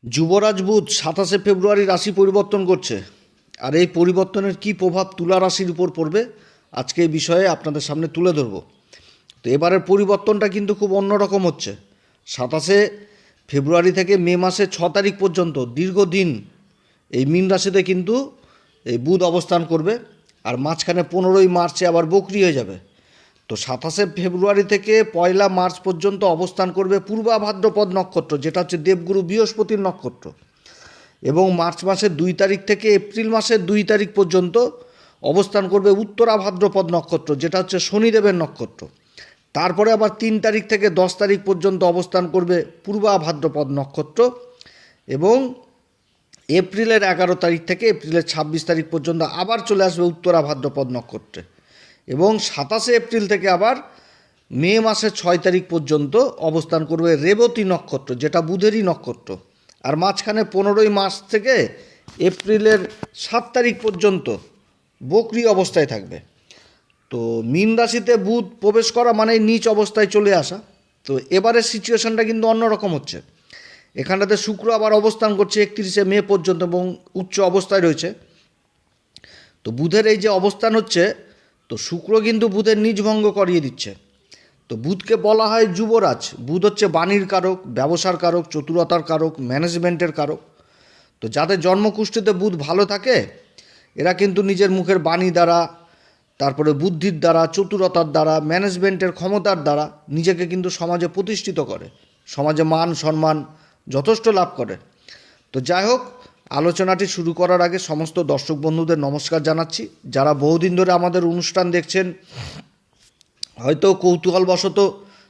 যুবরাজ বুধ 27 ফেব্রুয়ারি রাশি পরিবর্তন করছে। আর এই পরিবর্তনের কী প্রভাব তুলা রাশির উপর পড়বে আজকে এই বিষয়ে আপনাদের সামনে তুলে ধরব। তো এবারের পরিবর্তনটা কিন্তু খুব অন্যরকম হচ্ছে। 27 ফেব্রুয়ারি থেকে মে মাসের 6 তারিখ পর্যন্ত দীর্ঘদিন এই মীন রাশিতে কিন্তু এই বুধ অবস্থান করবে। আর মাঝখানে 15ই মার্চে আবার বকরি হয়ে যাবে। তো 27 ফেব্রুয়ারি থেকে 1লা মার্চ পর্যন্ত অবস্থান করবে পূর্বা ভাদ্রপদ নক্ষত্র, যেটা হচ্ছে দেবগুরু বৃহস্পতির নক্ষত্র। এবং মার্চ মাসের 2 তারিখ থেকে এপ্রিল মাসের 2 তারিখ পর্যন্ত অবস্থান করবে উত্তরা ভাদ্রপদ নক্ষত্র, যেটা হচ্ছে শনিদেবের নক্ষত্র। তারপরে আবার 3 তারিখ থেকে 10 তারিখ পর্যন্ত অবস্থান করবে পূর্বা ভাদ্রপদ নক্ষত্র। এবং এপ্রিলের 11 তারিখ থেকে এপ্রিলের 26 তারিখ পর্যন্ত আবার চলে আসবে উত্তরা ভাদ্রপদ নক্ষত্রে। এবং 27 এপ্রিল থেকে আবার মে মাসের 6 তারিখ পর্যন্ত অবস্থান করবে রেবতী নক্ষত্র, যেটা বুধেরই নক্ষত্র। আর মাঝখানে 15ই মার্চ থেকে এপ্রিলের 7 তারিখ পর্যন্ত বকরি অবস্থায় থাকবে। তো মীন রাশিতে বুধ প্রবেশ করা মানে নিচ অবস্থায় চলে আসা। তো এবারের সিচুয়েশনটা কিন্তু অন্যরকম হচ্ছে। এখানটাতে শুক্র আবার অবস্থান করছে 31শে মে পর্যন্ত এবং উচ্চ অবস্থায় রয়েছে। তো বুধের এই যে অবস্থান হচ্ছে, তো শুক্র কিন্তু বুধের নিজভঙ্গ করিয়ে দিচ্ছে। তো বুধকে বলা হয় যুবরাজ। বুধ হচ্ছে বাণীর কারক, ব্যবসার কারক, চতুরতার কারক, ম্যানেজমেন্টের কারক। তো যাদের জন্মকুষ্ঠিতে বুধ ভালো থাকে এরা কিন্তু নিজের মুখের বাণী দ্বারা, তারপরে বুদ্ধির দ্বারা, চতুরতার দ্বারা, ম্যানেজমেন্টের ক্ষমতার দ্বারা নিজেকে কিন্তু সমাজে প্রতিষ্ঠিত করে, সমাজে মান সম্মান যথেষ্ট লাভ করে। তো যাই হোক, আলোচনাটি শুরু করার আগে সমস্ত দর্শক বন্ধুদের নমস্কার জানাচ্ছি। যারা বহুদিন ধরে আমাদের অনুষ্ঠান দেখছেন, হয়তো কৌতূহলবশত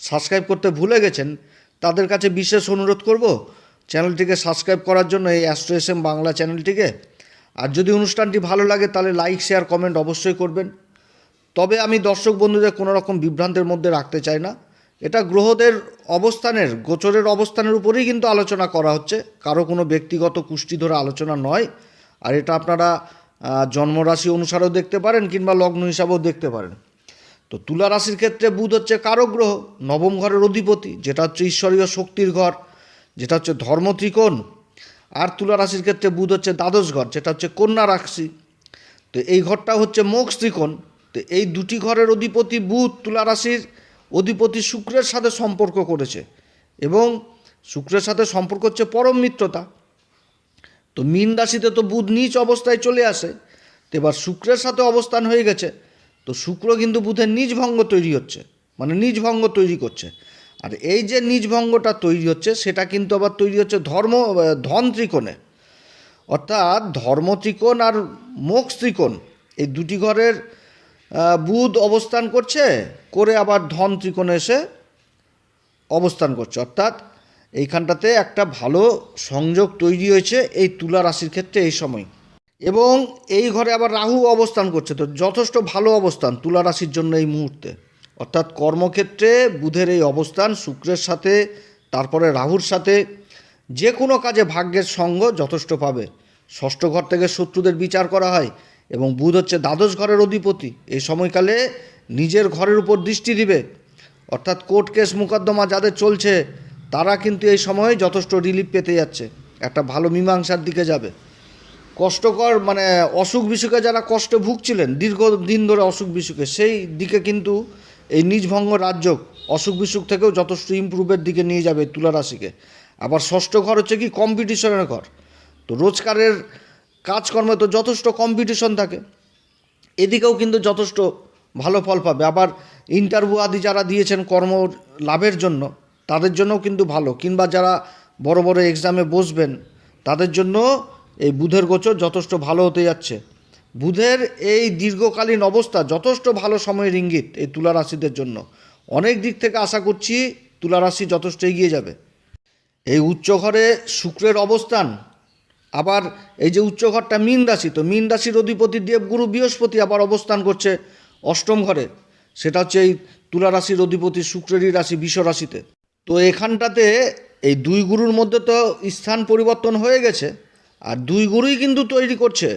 সাবস্ক্রাইব করতে ভুলে গেছেন, তাদের কাছে বিশেষ অনুরোধ করব চ্যানেলটিকে সাবস্ক্রাইব করার জন্য, এই অ্যাস্ট্রো এসএম বাংলা চ্যানেলটিকে। আর যদি অনুষ্ঠানটি ভালো লাগে তাহলে লাইক শেয়ার কমেন্ট অবশ্যই করবেন। তবে আমি দর্শক বন্ধুদের কোনো রকম বিভ্রান্তের মধ্যে রাখতে চাই না। এটা গ্রহদের অবস্থানের, গোচরের অবস্থানের উপরেই কিন্তু আলোচনা করা হচ্ছে, কারো কোনো ব্যক্তিগত কুষ্টি ধরে আলোচনা নয়। আর এটা আপনারা জন্মরাশি অনুসারেও দেখতে পারেন কিংবা লগ্ন হিসাবেও দেখতে পারেন। তো তুলা রাশির ক্ষেত্রে বুধ হচ্ছে কারক গ্রহ, নবম ঘরের অধিপতি, যেটা হচ্ছে ঈশ্বরীয় শক্তির ঘর, যেটা হচ্ছে ধর্ম ত্রিকোণ। আর তুলা রাশির ক্ষেত্রে বুধ হচ্ছে দ্বাদশ ঘর, যেটা হচ্ছে কন্যা রাশি। তো এই ঘরটা হচ্ছে মোক্ষ ত্রিকোণ। তো এই দুটি ঘরের অধিপতি বুধ তুলা রাশির অধিপতি শুক্রের সাথে সম্পর্ক করেছে, এবং শুক্রের সাথে সম্পর্ক হচ্ছে পরম মিত্রতা। তো মীন রাশিতে তো বুধ নিচ অবস্থায় চলে আসে, তো এবার শুক্রের সাথে অবস্থান হয়ে গেছে। তো শুক্র কিন্তু বুধের নিজভঙ্গ তৈরি হচ্ছে, মানে নিজভঙ্গ তৈরি করছে। আর এই যে নিজভঙ্গটা তৈরি হচ্ছে সেটা কিন্তু আবার তৈরি হচ্ছে ধন ত্রিকোণে। অর্থাৎ ধর্ম ত্রিকোণ আর মোক্ষ ত্রিকোণ, এই দুটি ঘরের বুধ অবস্থান করছে, করে আবার ধন ত্রিকোণে এসে অবস্থান করছে। অর্থাৎ এইখানটাতে একটা ভালো সংযোগ তৈরি হয়েছে এই তুলা রাশির ক্ষেত্রে এই সময়। এবং এই ঘরে আবার রাহু অবস্থান করছে। তো যথেষ্ট ভালো অবস্থান তুলা রাশির জন্য এই মুহূর্তে। অর্থাৎ কর্মক্ষেত্রে বুধের এই অবস্থান শুক্রের সাথে, তারপরে রাহুর সাথে যে কোনো কাজে ভাগ্যের সঙ্গ যথেষ্ট পাবে। ষষ্ঠ ঘর থেকে শত্রুদের বিচার করা হয়, এবং বুধ হচ্ছে দ্বাদশ ঘরের অধিপতি। এই সময়কালে নিজের ঘরের উপর দৃষ্টি দিবে। অর্থাৎ কোর্ট কেস মোকদ্দমা যাদের চলছে তারা কিন্তু এই সময়ে যথেষ্ট রিলিফ পেতে যাচ্ছে, একটা ভালো মীমাংসার দিকে যাবে। কষ্টকর মানে অসুখ বিসুখে যারা কষ্টে ভুগছিলেন দীর্ঘদিন ধরে অসুখ বিসুখে, সেই দিকে কিন্তু এই নিজভঙ্গ রাজযোগ অসুখ বিসুখ থেকেও যথেষ্ট ইমপ্রুভের দিকে নিয়ে যাবে তুলা রাশিকে। আবার ষষ্ঠ ঘর হচ্ছে কি কম্পিটিশনের ঘর। তো রোজকারের কাজকর্মে তো যথেষ্ট কম্পিটিশন থাকে, এদিকেও কিন্তু যথেষ্ট ভালো ফল পাবে। আবার ইন্টারভিউ আদি যারা দিয়েছেন কর্ম লাভের জন্য, তাদের জন্যও কিন্তু ভালো, কিংবা যারা বড় বড় এক্সামে বসবেন তাদের জন্য এই বুধের গোচর যথেষ্ট ভালো হতে যাচ্ছে। বুধের এই দীর্ঘকালীন অবস্থা যথেষ্ট ভালো সময়ের ইঙ্গিত এই তুলা রাশিদের জন্য। অনেক দিক থেকে আশা করছি তুলা রাশি যথেষ্ট এগিয়ে যাবে। এই উচ্চ ঘরে শুক্রের অবস্থান, আবার এই যে উচ্চ ঘরটা মীন রাশি, তো মীন রাশির অধিপতি দেবগুরু বৃহস্পতি আবার অবস্থান করছে অষ্টম ঘরে, সেটা হচ্ছে এই তুলা রাশির অধিপতি শুক্রেরই রাশি বৃষ রাশিতে। তো এখানটাতে এই দুই গুরুর মধ্যে তো স্থান পরিবর্তন হয়ে গেছে, আর দুই গুরুই কিন্তু তৈরি করছে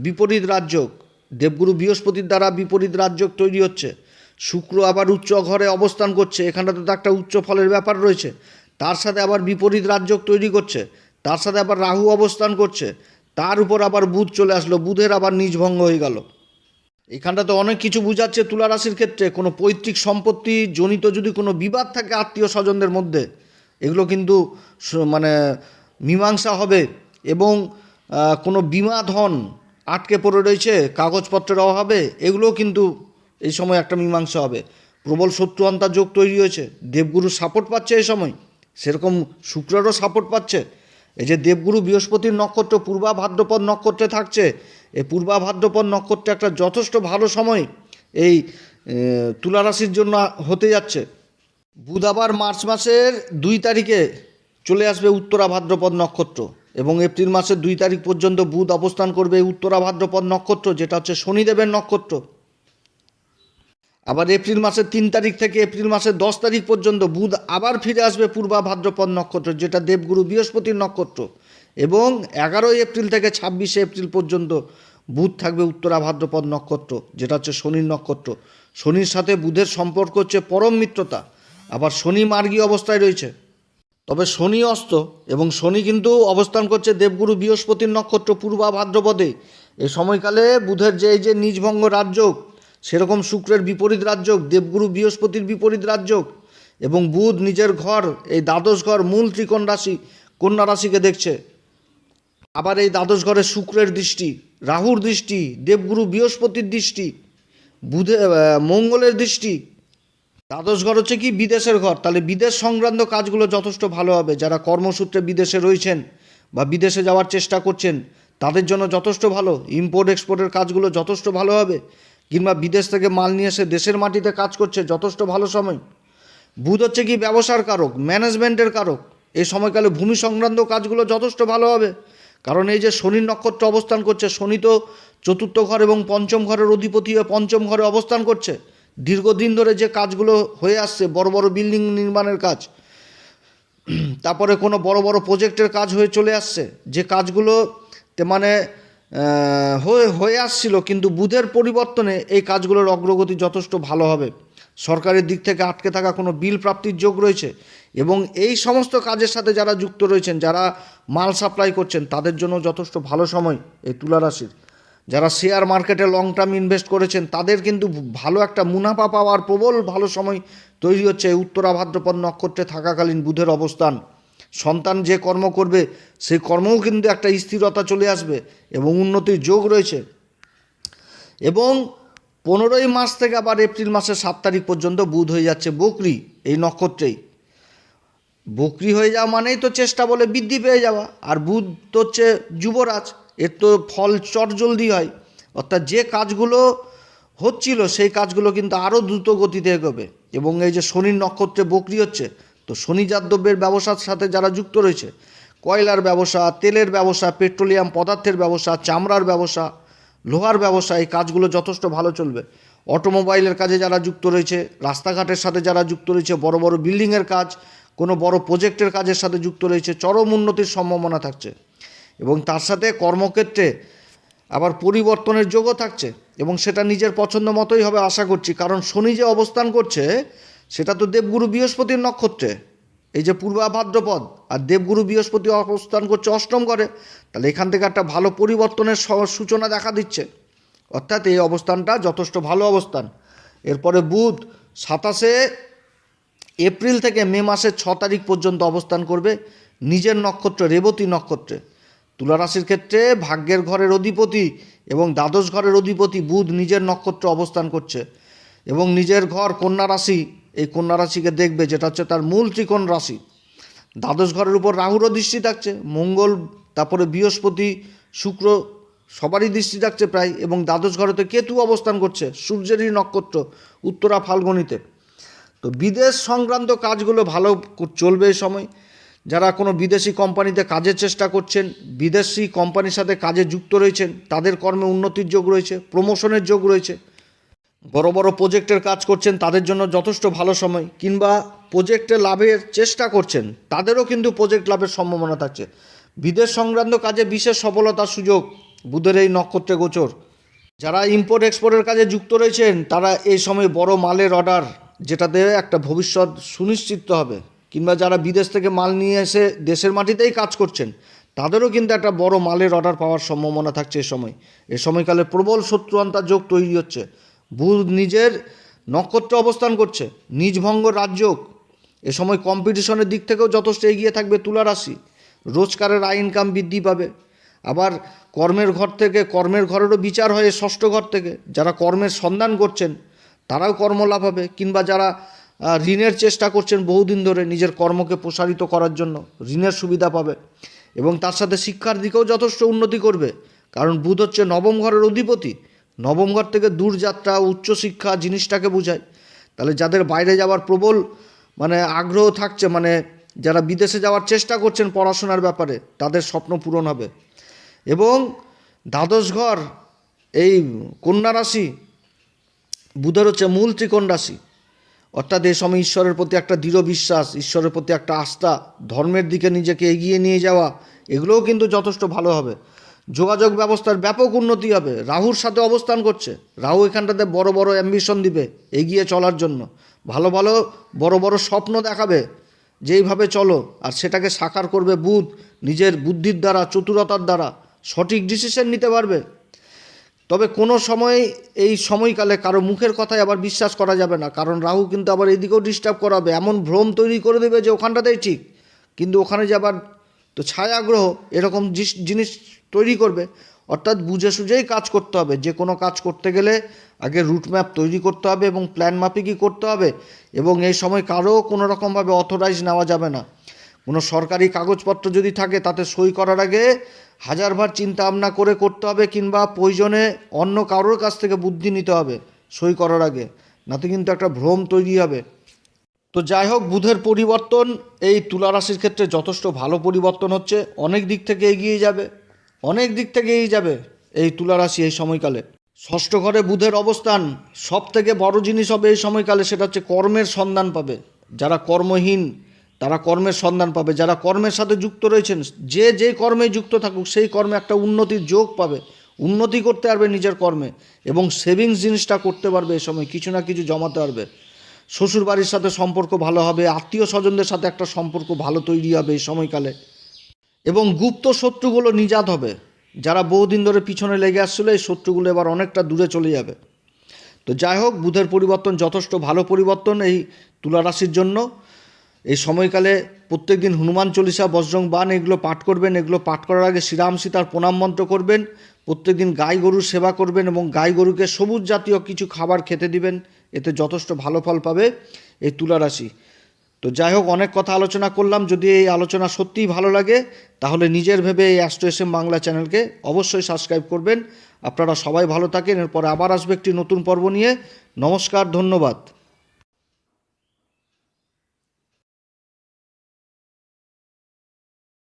বিপরীত রাজযোগ। দেবগুরু বৃহস্পতির দ্বারা বিপরীত রাজযোগ তৈরি হচ্ছে। শুক্র আবার উচ্চ ঘরে অবস্থান করছে, এখানটাতে তো একটা উচ্চ ফলের ব্যাপার রয়েছে, তার সাথে আবার বিপরীত রাজযোগ তৈরি করছে। তার সাথে আবার রাহু অবস্থান করছে, তার উপর আবার বুধ চলে আসলো, বুধের আবার নিজভঙ্গ হয়ে গেল। এখানটাতে অনেক কিছু বোঝাচ্ছে তুলা রাশির ক্ষেত্রে। কোনো পৈতৃক সম্পত্তি জনিত যদি কোনো বিবাদ থাকে আত্মীয় স্বজনদের মধ্যে, এগুলো কিন্তু মানে মীমাংসা হবে। এবং কোনো বিমা ধন আটকে পড়ে রয়েছে কাগজপত্রের অভাবে, এগুলোও কিন্তু এই সময় একটা মীমাংসা হবে। প্রবল শত্রু অন্তার যোগ তৈরি হয়েছে, দেবগুরুর সাপোর্ট পাচ্ছে এই সময়, সেরকম শুক্রেরও সাপোর্ট পাচ্ছে। এই যে দেবগুরু বৃহস্পতির নক্ষত্র পূর্বা ভাদ্রপদ নক্ষত্রে থাকছে, এই পূর্বা ভাদ্রপদ নক্ষত্রে একটা যথেষ্ট ভালো সময় এই তুলা রাশির জন্য হতে যাচ্ছে। বুধ আবার মার্চ মাসের 2 তারিখে চলে আসবে উত্তরা ভাদ্রপদ নক্ষত্র, এবং এপ্রিল মাসের 2 তারিখ পর্যন্ত বুধ অবস্থান করবে উত্তরা ভাদ্রপদ নক্ষত্র, যেটা হচ্ছে শনিদেবের নক্ষত্র। আবার এপ্রিল মাসের 3 তারিখ থেকে এপ্রিল মাসের 10 তারিখ পর্যন্ত বুধ আবার ফিরে আসবে পূর্বা ভাদ্রপদ নক্ষত্র, যেটা দেবগুরু বৃহস্পতির নক্ষত্র। এবং 11 এপ্রিল থেকে 26 এপ্রিল পর্যন্ত বুধ থাকবে উত্তরা ভাদ্রপদ নক্ষত্র, যেটা হচ্ছে শনির নক্ষত্র। শনির সাথে বুধের সম্পর্ক হচ্ছে পরম মিত্রতা। আবার শনি মার্গী অবস্থায় রয়েছে, তবে শনি অস্ত, এবং শনি কিন্তু অবস্থান করছে দেবগুরু বৃহস্পতির নক্ষত্র পূর্বা ভাদ্রপদে। এই সময়কালে বুধের যে এই যে নিজভঙ্গ রাজযোগ, সেরকম শুক্রের বিপরীত রাজযোগ, দেবগুরু বৃহস্পতির বিপরীত রাজযোগ, এবং বুধ নিজের ঘর এই দ্বাদশ ঘর মূল ত্রিকোণ রাশি কন্যা রাশিকে দেখছে। আবার এই দ্বাদশ ঘরে শুক্রের দৃষ্টি, রাহুর দৃষ্টি, দেবগুরু বৃহস্পতির দৃষ্টি, বুধে মঙ্গলের দৃষ্টি। দ্বাদশ ঘর হচ্ছে কি বিদেশের ঘর, তাহলে বিদেশ সংক্রান্ত কাজগুলো যথেষ্ট ভালো হবে। যারা কর্মসূত্রে বিদেশে রয়েছেন বা বিদেশে যাওয়ার চেষ্টা করছেন, তাদের জন্য যথেষ্ট ভালো। ইম্পোর্ট এক্সপোর্টের কাজগুলো যথেষ্ট ভালো হবে, কিংবা বিদেশ থেকে মাল নিয়ে এসে দেশের মাটিতে কাজ করছে, যথেষ্ট ভালো সময়। বুধ হচ্ছে কি ব্যবসার কারক, ম্যানেজমেন্টের কারক। এই সময়কালে ভূমি সংক্রান্ত কাজগুলো যথেষ্ট ভালো হবে, কারণ এই যে শনির নক্ষত্র অবস্থান করছে, শনি তো চতুর্থ ঘর এবং পঞ্চম ঘরের অধিপতি হয়ে পঞ্চম ঘরে অবস্থান করছে। দীর্ঘদিন ধরে যে কাজগুলো হয়ে আসছে, বড় বড় বিল্ডিং নির্মাণের কাজ, তারপরে কোনো বড় বড় প্রজেক্টের কাজ হয়ে চলে আসছে, যে কাজগুলো মানে হয়ে আসছিল, কিন্তু বুধের পরিবর্তনে এই কাজগুলোর অগ্রগতি যথেষ্ট ভালো হবে। সরকারের দিক থেকে আটকে থাকা কোনো বিল প্রাপ্তির যোগ রয়েছে, এবং এই সমস্ত কাজের সাথে যারা যুক্ত রয়েছেন, যারা মাল সাপ্লাই করছেন, তাদের জন্য যথেষ্ট ভালো সময় এই তুলা রাশির। যারা শেয়ার মার্কেটে লং টার্ম ইনভেস্ট করেছেন, তাদের কিন্তু ভালো একটা মুনাফা পাওয়ার প্রবল ভালো সময় তৈরি হচ্ছে উত্তরা ভাদ্রপদ নক্ষত্রে থাকাকালীন বুধের অবস্থান। সন্তান যে কর্ম করবে, সেই কর্মও কিন্তু একটা স্থিরতা চলে আসবে এবং উন্নতির যোগ রয়েছে। এবং 15ই মার্চ থেকে আবার এপ্রিল মাসের 7 তারিখ পর্যন্ত বুধ হয়ে যাচ্ছে বকরি এই নক্ষত্রেই। বকরি হয়ে যাওয়া মানেই তো চেষ্টা বলে বৃদ্ধি পেয়ে যাওয়া, আর বুধ তো হচ্ছে যুবরাজ, এর তো ফল চটজলদি হয়। অর্থাৎ যে কাজগুলো হচ্ছিল সেই কাজগুলো কিন্তু আরও দ্রুত গতিতে এগোবে। এবং এই যে শনির নক্ষত্রে বকরি হচ্ছে, তো শনিজাত দ্রব্যের ব্যবসার সাথে যারা যুক্ত রয়েছে, কয়লার ব্যবসা, তেলের ব্যবসা, পেট্রোলিয়াম পদার্থের ব্যবসা, চামড়ার ব্যবসা, লোহার ব্যবসা, এই কাজগুলো যথেষ্ট ভালো চলবে। অটোমোবাইলের কাজে যারা যুক্ত রয়েছে, রাস্তাঘাটের সাথে যারা যুক্ত রয়েছে, বড় বড় বিল্ডিংয়ের কাজ, কোনো বড় প্রজেক্টের কাজের সাথে যুক্ত রয়েছে, চরম উন্নতির সম্ভাবনা থাকছে। এবং তার সাথে কর্মক্ষেত্রে আবার পরিবর্তনের যোগও থাকছে, এবং সেটা নিজের পছন্দ মতোই হবে আশা করছি। কারণ শনি যে অবস্থান করছে, সেটা তো দেবগুরু বৃহস্পতির নক্ষত্রে, এই যে পূর্বা ভাদ্রপদ, আর দেবগুরু বৃহস্পতি অবস্থান করছে অষ্টম ঘরে। তাহলে এখান থেকে একটা ভালো পরিবর্তনের সূচনা দেখা দিচ্ছে। অর্থাৎ এই অবস্থানটা যথেষ্ট ভালো অবস্থান। এরপরে বুধ 27 এপ্রিল থেকে মে মাসের 6 তারিখ পর্যন্ত অবস্থান করবে নিজের নক্ষত্র রেবতী নক্ষত্রে। তুলা রাশির ক্ষেত্রে ভাগ্যের ঘরের অধিপতি এবং দ্বাদশ ঘরের অধিপতি বুধ নিজের নক্ষত্র অবস্থান করছে, এবং নিজের ঘর কন্যা রাশি, এই কন্যা রাশিকে দেখবে, যেটা হচ্ছে তার মূল ত্রিকোণ রাশি। দ্বাদশ ঘরের উপর রাহুরও দৃষ্টি থাকছে, মঙ্গল, তারপরে বৃহস্পতি, শুক্র, সবারই দৃষ্টি থাকছে প্রায়। এবং দ্বাদশ ঘরেতে কেতু অবস্থান করছে সূর্যেরই নক্ষত্র উত্তরা ফাল্গুনিতে। তো বিদেশ সংক্রান্ত কাজগুলো ভালো চলবে এই সময়। যারা কোনো বিদেশি কোম্পানিতে কাজের চেষ্টা করছেন, বিদেশি কোম্পানির সাথে কাজে যুক্ত রয়েছেন, তাদের কর্মে উন্নতির যোগ রয়েছে, প্রমোশনের যোগ রয়েছে। বড় বড় প্রজেক্টের কাজ করছেন, তাদের জন্য যথেষ্ট ভালো সময়। কিংবা প্রজেক্টে লাভের চেষ্টা করছেন, তাদেরও কিন্তু প্রজেক্ট লাভের সম্ভাবনা থাকছে। বিদেশ সংক্রান্ত কাজে বিশেষ সফলতার সুযোগ বুধের এই নক্ষত্রে গোচর। যারা ইম্পোর্ট এক্সপোর্টের কাজে যুক্ত রয়েছেন, তারা এই সময় বড় মালের অর্ডার, যেটাতে একটা ভবিষ্যৎ সুনিশ্চিত হবে। কিংবা যারা বিদেশ থেকে মাল নিয়ে এসে দেশের মাটিতেই কাজ করছেন, তাদেরও কিন্তু একটা বড় মালের অর্ডার পাওয়ার সম্ভাবনা থাকছে এ সময়কালে প্রবল শত্রুতান্তা যোগ তৈরি হচ্ছে। বুধ নিজের নক্ষত্রে অবস্থান করছে, নিজভঙ্গ রাজযোগ। এ সময় কম্পিটিশনের দিক থেকেও যথেষ্ট এগিয়ে থাকবে তুলা রাশি। রোজগারের আয় ইনকাম বৃদ্ধি পাবে। আবার কর্মের ঘর থেকে, কর্মের ঘরেরও বিচার হয় ষষ্ঠ ঘর থেকে। যারা কর্মের সন্ধান করছেন তারাও কর্মলাভ হবে, কিংবা যারা ঋণের চেষ্টা করছেন বহুদিন ধরে নিজের কর্মকে প্রসারিত করার জন্য, ঋণের সুবিধা পাবে। এবং তার সাথে শিক্ষার দিকেও যথেষ্ট উন্নতি করবে, কারণ বুধ হচ্ছে নবম ঘরের অধিপতি। নবম ঘর থেকে দূরযাত্রা, উচ্চশিক্ষা জিনিসটাকে বোঝায়। তাহলে যাদের বাইরে যাওয়ার প্রবল আগ্রহ থাকছে, যারা বিদেশে যাওয়ার চেষ্টা করছেন পড়াশোনার ব্যাপারে, তাদের স্বপ্ন পূরণ হবে। এবং দ্বাদশ ঘর এই কন্যা রাশি, বুধের হচ্ছে মূল ত্রিকোণ রাশি। অর্থাৎ এই সময় ঈশ্বরের প্রতি একটা দৃঢ় বিশ্বাস, ঈশ্বরের প্রতি একটা আস্থা, ধর্মের দিকে নিজেকে এগিয়ে নিয়ে যাওয়া, এগুলোও কিন্তু যথেষ্ট ভালো হবে। যোগাযোগ ব্যবস্থার ব্যাপক উন্নতি হবে। রাহুর সাথে অবস্থান করছে। রাহু এখানটাতে বড় বড় অ্যাম্বিশন দিবে এগিয়ে চলার জন্য, ভালো ভালো বড় বড় স্বপ্ন দেখাবে যেইভাবে চলো, আর সেটাকে সাকার করবে বুধ নিজের বুদ্ধির দ্বারা, চতুরতার দ্বারা। সঠিক ডিসিশন নিতে পারবে। তবে কোনো সময় এই সময়কালে কারো মুখের কথায় আবার বিশ্বাস করা যাবে না, কারণ রাহু কিন্তু আবার এদিকেও ডিস্টার্ব করাবে। এমন ভ্রম তৈরি করে দেবে যে ওখানটাতেই ঠিক, কিন্তু ওখানে যে আবার তো ছায়াগ্রহ, এরকম জিনিস তৈরি করবে। অর্থাৎ বুঝে সুঝেই কাজ করতে হবে। যে কোনো কাজ করতে গেলে আগে রুটম্যাপ তৈরি করতে হবে এবং প্ল্যান মাফিকই করতে হবে। এবং এই সময় কারো কোনো রকমভাবে অথরাইজ নেওয়া যাবে না। কোনো সরকারি কাগজপত্র যদি থাকে তাতে সই করার আগে হাজারবার চিন্তা ভাবনা করে করতে হবে, কিংবা প্রয়োজনে অন্য কারোর কাছ থেকে বুদ্ধি নিতে হবে সই করার আগে, নাতে কিন্তু একটা ভ্রম তৈরি হবে। তো যাই হোক, বুধের পরিবর্তন এই তুলা রাশির ক্ষেত্রে যথেষ্ট ভালো পরিবর্তন হচ্ছে। অনেক দিক থেকে এগিয়ে যাবে, অনেক দিক থেকে এগিয়ে যাবে এই তুলা রাশি এই সময়কালে। ষষ্ঠ ঘরে বুধের অবস্থান সব থেকে বড় জিনিস হবে এই সময়কালে, সেটা হচ্ছে কর্মের সন্ধান পাবে। যারা কর্মহীন তারা কর্মের সন্ধান পাবে। যারা কর্মের সাথে যুক্ত রয়েছেন, যে কর্মে যুক্ত থাকুক, সেই কর্মে একটা উন্নতির যোগ পাবে। উন্নতি করতে পারবে নিজের কর্মে, এবং সেভিংস জিনিসটা করতে পারবে। এ সময় কিছু না কিছু জমাতে পারবে। শ্বশুরবাড়ির সাথে সম্পর্ক ভালো হবে। আত্মীয় স্বজনদের সাথে একটা সম্পর্ক ভালো তৈরি হবে এই সময়কালে। এবং গুপ্ত শত্রুগুলো নিজাত হবে। যারা বহুদিন ধরে পিছনে লেগে আসছিল, এই শত্রুগুলো এবার অনেকটা দূরে চলে যাবে। তো যাই হোক, বুধের পরিবর্তন যথেষ্ট ভালো পরিবর্তন এই তুলা রাশির জন্য। এই সময়কালে প্রত্যেক দিন হনুমান চল্লিশা, বজরং বাণ এগুলো পাঠ করবেন। এগুলো পাঠ করার আগে শ্রীরাম সীতার প্রণাম মন্ত্র করবেন। প্রত্যেক দিন গাই গরুর সেবা করবেন এবং গাই গরুকে সবুজ জাতীয় কিছু খাবার খেতে দিবেন। এতে যথেষ্ট ভালো ফল পাবে এই তুলা রাশি। তো যাই হোক, অনেক কথা আলোচনা করলাম। যদি এই আলোচনা সত্যিই ভালো লাগে তাহলে নিজের ভেবে এই অ্যাস্ট্রো এস এম বাংলা চ্যানেলকে অবশ্যই সাবস্ক্রাইব করবেন। আপনারা সবাই ভালো থাকেন। এরপরে আবার আসবে একটি নতুন পর্ব নিয়ে। নমস্কার, ধন্যবাদ।